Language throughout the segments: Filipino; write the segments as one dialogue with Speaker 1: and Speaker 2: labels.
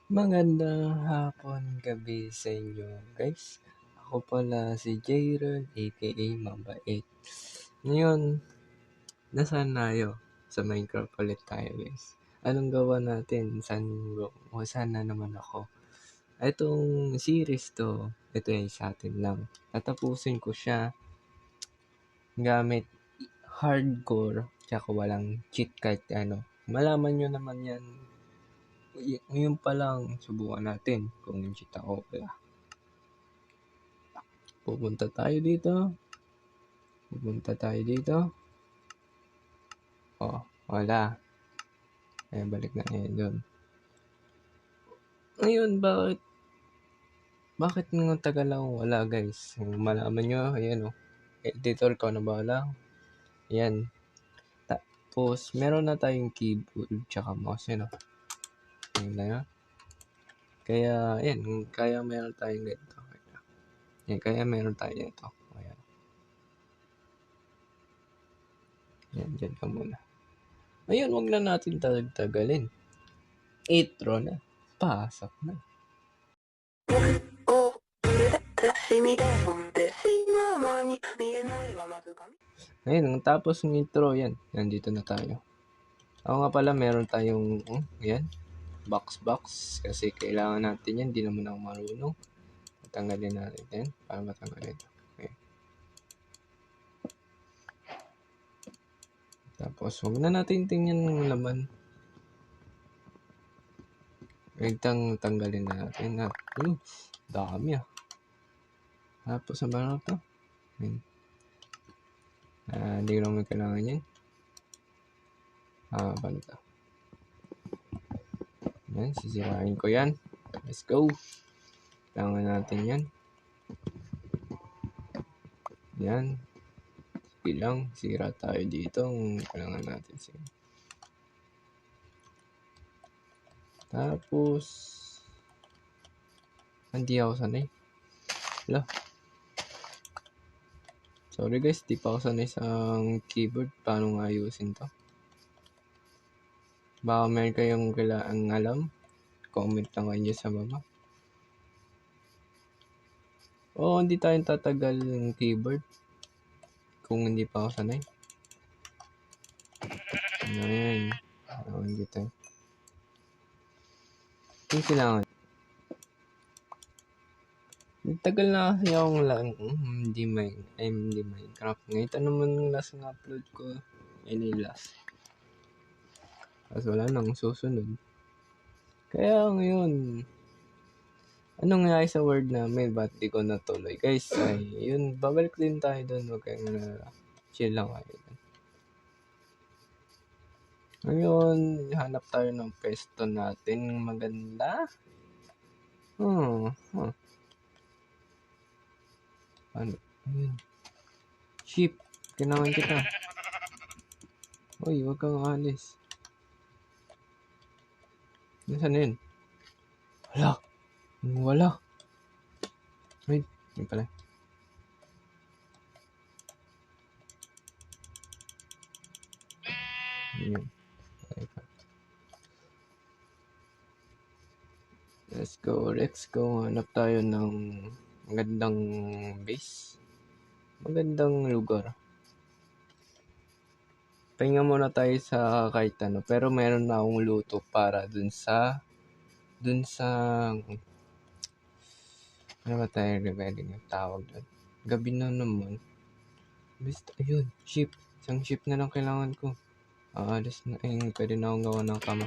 Speaker 1: Magandang hapon, gabi sa inyo guys. Ako pala si Jayron aka Mabait. Ngayon, nasaan tayo? Sa Minecraft ulit tayo guys. Anong gawa natin? Saan na naman ako? Itong series to, ito ay sa atin lang. Tatapusin ko siya gamit hardcore tsaka walang cheat kahit ano. Malaman nyo naman yan. Ngayon pa lang, subukan natin kung cheat ako. Wala. Pupunta tayo dito. Oh, wala. Balik na ngayon doon. Ngayon, bakit ng tagal lang wala guys? Malaman nyo, ayan o. Editor ko na bahala. Ayan. Tapos, meron na tayong keyboard tsaka mouse yun o. Ayan na yun. Kaya, ayan. Kaya meron tayong ganito. Ayan, kaya meron tayo ito. Ayan. Ayan, dyan ka muna. Ayun, wag na natin tagalin. Intro na. Pasok na. Ayun, tapos ng intro, yan. Nandito na tayo. Ako nga pala, meron tayong, yan, box. Kasi kailangan natin yan. Di naman ako marunong. Tanggalin natin yan para matanggalin. Okay. Tapos, wag na natin tingnan ng laman. Tanggalin na natin. Dami ah. Tapos, ang ba ito? Hindi ko naman kailangan yan. Paano ito? Yan, sisirain ko yan. Let's go. Kailangan natin yan. Yan. Bilang, sira tayo dito. Kailangan natin siya. Tapos, hindi ako sanay. Wala. Sorry guys, di pa ako sanay sa keyboard. Paano nga ayusin to? Baka meron kayong kailangang alam. Comment lang kayo sa baba. Hindi tayo tatagal ng keyboard. Kung hindi pa ako sanay. Ayan. Hindi tayo. Yung kailangan. Tagal na kasi akong hindi Minecraft. Ngayon, ito naman yung last na upload ko. Last. Tapos wala nang susunod. Kaya ngayon, anong nangyari sa word namin? Ba't di ko natuloy? Guys, yun, babalik din tayo doon. Huwag kayong chill lang kayo. Ngayon, hanap tayo ng pesto natin. Maganda. Ano? Ayun. Sheep. Kailangan kita. Uy, huwag kang alis. Nasaan na yun? Wala. Wait, yun pala. Yun. Let's go. Hanap tayo ng magandang base. Magandang lugar. Pahinga muna tayo sa kahit ano. Pero meron na akong luto para dun sa ano ba tayo revealing yung tawag doon? Gabi na naman. Basta, ayun, sheep. Isang sheep na lang kailangan ko. Alis na. Pwede na akong gawa ng kama.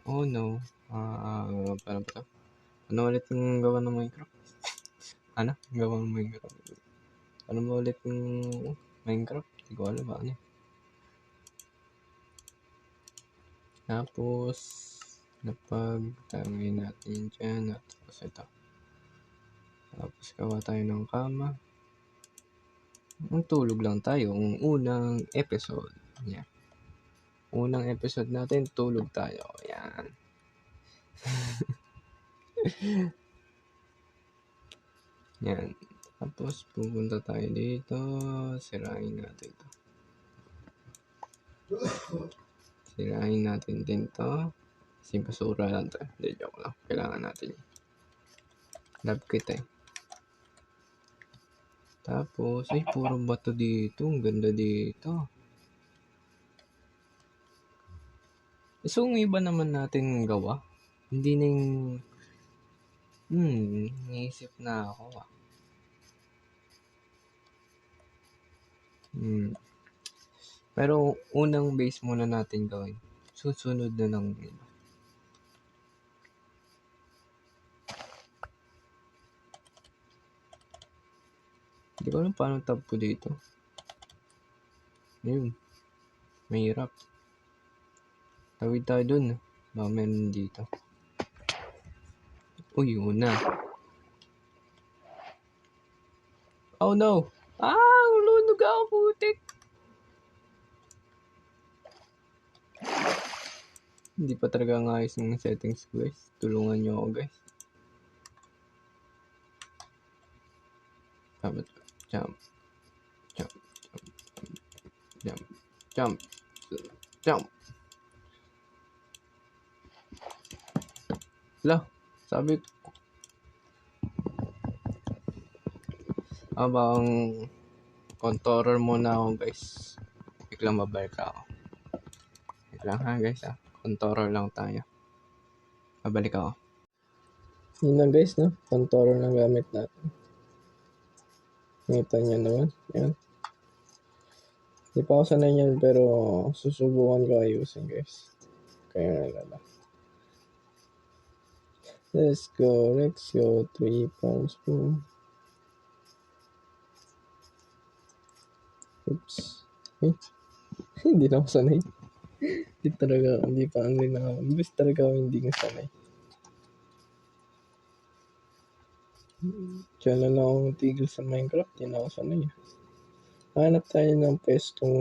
Speaker 1: Oh no. Paano ba ito? Ano ulit yung gawa ng Minecraft? Gawa ng Minecraft. Ano ba ulit yung Minecraft? Hindi ko alam ba ano. Tapos, napagtangin natin dyan. Tapos ito. Tapos gawa tayo ng kama. Tulog lang tayo. Ang unang episode. Yan. Unang episode natin, tulog tayo. Yan. Yan. Tapos, pupunta tayo dito. Sirain natin to. Sirain natin din to. Kasi basura lang to. Hindi, joke lang. Kailangan natin yun. Love kit eh. Tapos, ay, puro bato dito. Ang ganda dito. So, ang iba naman natin gawa. Hindi na yung... naisip na ako ah. Pero, unang base muna natin gawin. Susunod na ng iba. Hindi ko alam paano tab ko dito. Ayun. Mahirap. Tawid tayo dun. Baka meron dito. Uy, una. Oh no! Ulunod ako, putik! Hindi pa talaga ang ayos ng settings ko, guys. Tulungan nyo ako, guys. Jump, jump, jump, jump, jump, jump. Lah, sabi ko. Abang controller muna ako, guys. Biglang babalik ako. Wait lang ha, guys ha. Controller lang tayo. Babalik ako. Yun na guys, no? Controller na gamit natin. Nakita niyo naman. Yan. Hindi pa ako sanay niyan, pero susubukan ko ayusin, guys. Kaya nalala. Let's go. 3 pounds. Boom. Oops. Hindi na ako sanay. Hindi talaga ako hindi na sanay. Diyan na lang akong tigil sa Minecraft. Hindi na ako sanay. Hanap tayo ng pwestong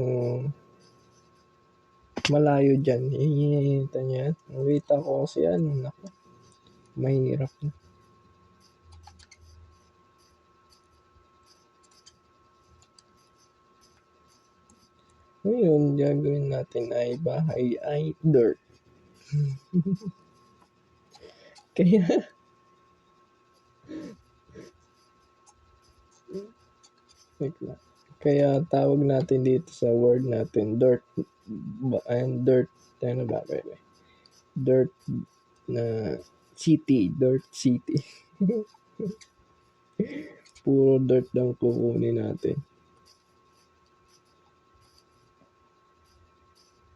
Speaker 1: malayo dyan. Hihita niya. Wait ako kasi yan. Naku. Mahirap na. Ngayon, gagawin natin ay bahay ay dirt. Kaya, tawag natin dito sa word natin, dirt. And dirt, ano ba? Dirt na city, dirt city. Puro dirt lang kukunin natin.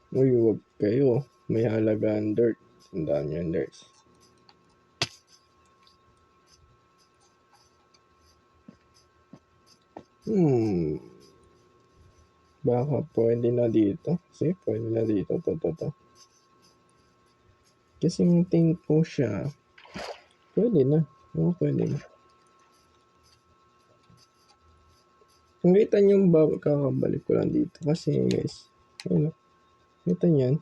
Speaker 1: Uy, wag kayo. May halagaan dirt. Tandaan yan, dirt. Baka pwede na dito. Kasi pwede na dito. To. Kasi yung think ko siya, pwede na. Oo, pwede na. Kung kita nyo, kakabalik ko lang dito. Kasi guys, ayun o. Kita nyo yan.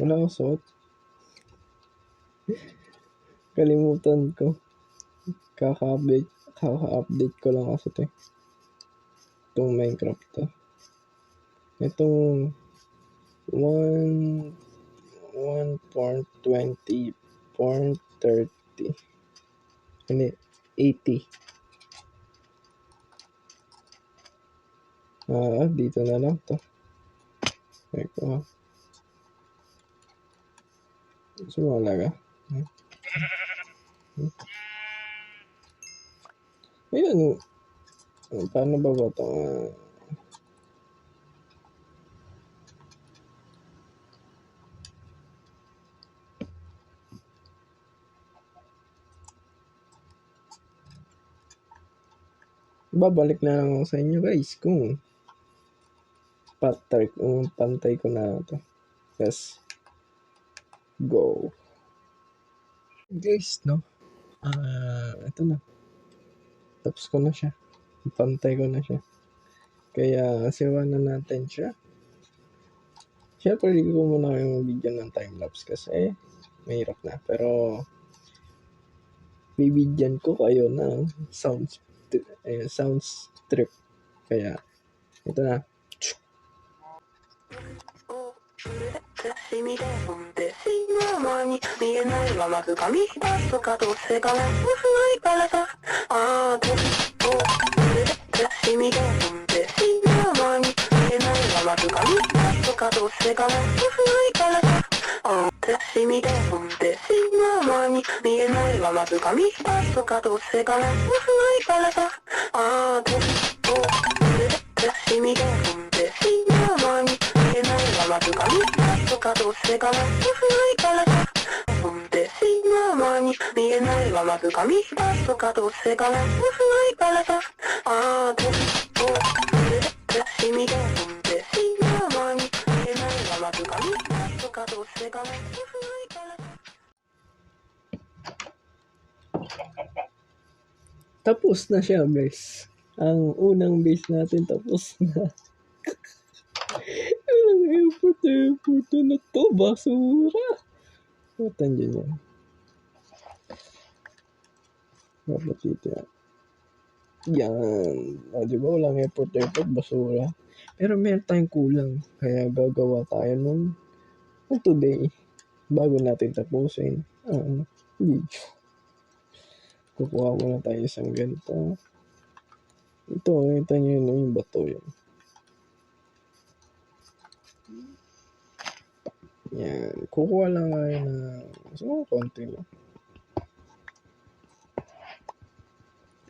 Speaker 1: Wala akong suot. Kalimutan ko. Kaka-update ko lang kasi ito. Itong Minecraft to. Itong 1.20.30. Hindi, 80. Dito na lang to. Eko ha. Sumalaga. Ayun. Paano ba ito? Babalik na lang sa inyo guys kung pantay ko na ito. Yes. Go. Guys, no? Ito na. Tapos ko na siya. Pantay ko na siya. Kaya, siwan na natin siya. Siyempre, hindi ko muna kayong video ng timelapse kasi mahirap na. Pero, bibigyan ko kayo ng sounds sounds trip. Kaya, ito na.
Speaker 2: しみで飛んでしまう前に見えないまま掴み出すかどうせかな薄いからさああ手を触れてしみで飛んでしまう前に見えないまま掴み出すかどうせかな薄いからさああ手しみで飛んでしまう前に見えないまま掴み出すかどうせかな薄いからさああ手を触れてしみで飛んでしまう前に見えないまま掴み出すかどうせかな薄いからさ飛んでしまう前に見えないまま掴み出すかどうせかな薄いからさああ手を触れてしみで飛んでしまう前に見えないまま掴み出すかどうせかな薄いからさ
Speaker 1: Tapos na siya, guys. Ang unang base natin tapos na. Ang effort na to. Basura. Matan dyan yan. Dapat dito yan. Yan. Diba walang effort, basura. Pero meron tayong kulang. Kaya gagawa tayo nung today. Bago natin tapusin ang video. Kukuha muna tayo isang ganito. Ito, ito nyo yun, yung bato yun. Yan. Kukuha lang tayo na konti lang.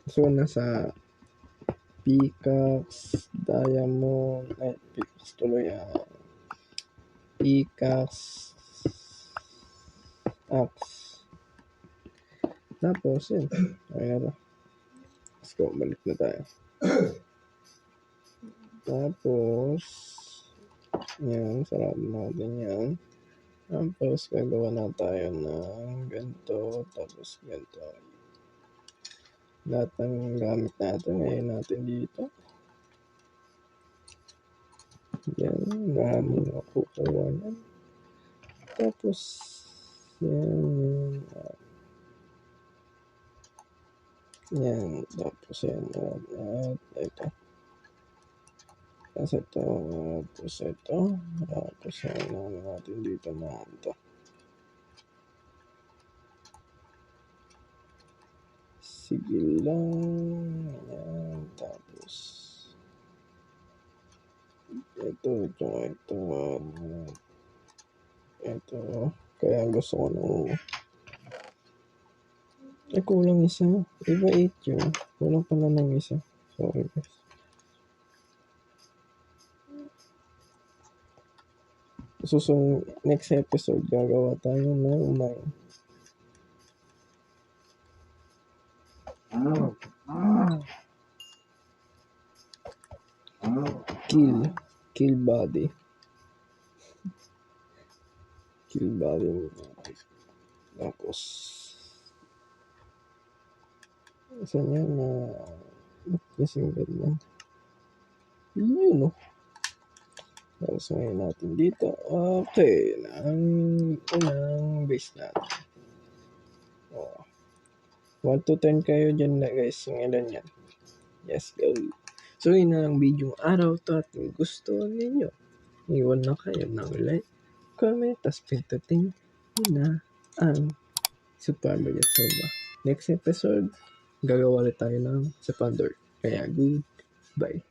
Speaker 1: So, nasa pickaxe, diamond, pickaxe tuloy, pickaxe, axe. Tapos, yun. Okay na to. Let's go, balik na tayo. Tapos, yan, sarado natin yan. Tapos, gagawa na tayo ng ganito, tapos ganito. Lahat ng gamit natin, ngayon natin dito. Yan, dami na kukuha yan. Tapos, yan. Yan, tapos yan. At ito. Tapos ito, tapos ito. Tapos yan natin dito na ito. Sige lang. Yan, tapos ito. Ito. Kaya gusto ko nung kulang isa. Diba 8 yun? Kulang pala ng isa. Sorry guys. So next episode, gagawa tayo ng mine. Kill body. Kill body. Tapos saan yan na kasing ganyan? Yun, no? Tapos ngayon natin dito. Okay, ang unang base natin. 1 to 10 kayo dyan na guys. Yung ilan yan. Yes, go. So, yun na ang video araw to at kung gusto ninyo, iwan na kayo ng like, comment, tas pindutin na ang Super Mario Soba. Next episode, gagawa ulit tayo ng sa Pandor. Kaya, goodbye.